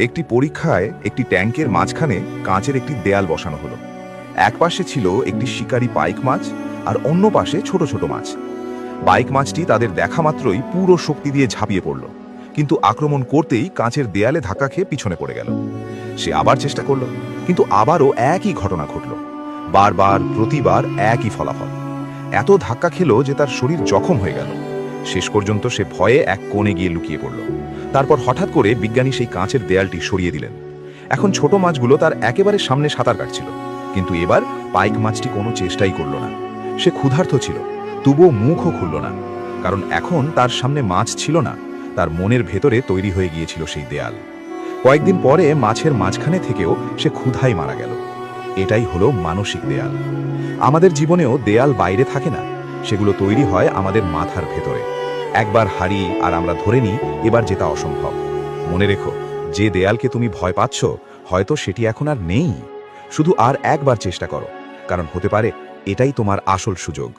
একটি পরীক্ষায় একটি ট্যাঙ্কের মাঝখানে কাঁচের একটি দেয়াল বসানো হলো। এক পাশে ছিল একটি শিকারী পাইক মাছ আর অন্য পাশে ছোট ছোট মাছ। পাইক মাছটি তাদের দেখা মাত্রই পুরো শক্তি দিয়ে ঝাঁপিয়ে পড়ল, কিন্তু আক্রমণ করতেই কাঁচের দেয়ালে ধাক্কা খেয়ে পিছনে পড়ে গেল। সে আবার চেষ্টা করলো, কিন্তু আবারও একই ঘটনা ঘটল। বারবার প্রতিবার একই ফলাফল। এত ধাক্কা খেলো যে তার শরীর জখম হয়ে গেল। শেষ পর্যন্ত সে ভয়ে এক কোণে গিয়ে লুকিয়ে পড়ল। তারপর হঠাৎ করে বিজ্ঞানী সেই কাঁচের দেয়ালটি সরিয়ে দিলেন। এখন ছোট মাছগুলো তার একেবারে সামনে সাঁতার কাটছিল, কিন্তু এবার পাইক মাছটি কোনো চেষ্টাই করল না। সে ক্ষুধার্ত ছিল, তবুও মুখও খুলল না, কারণ এখন তার সামনে মাছ ছিল না, তার মনের ভেতরে তৈরি হয়ে গিয়েছিল সেই দেয়াল। কয়েকদিন পরে মাছের মাঝখানে থেকেও সে ক্ষুধায় মারা গেল। এটাই হলো মানসিক দেয়াল। আমাদের জীবনেও দেয়াল বাইরে থাকে না, সেগুলো তৈরি হয় আমাদের মাথার ভেতরে। একবার হারি আর আমরা ধরে নিই এবার জেতা অসম্ভব। মনে রেখো, যে দেয়ালকে তুমি ভয় পাচ্ছ হয়তো সেটি এখন আর নেই। শুধু আর একবার চেষ্টা করো, কারণ হতে পারে এটাই তোমার আসল সুযোগ।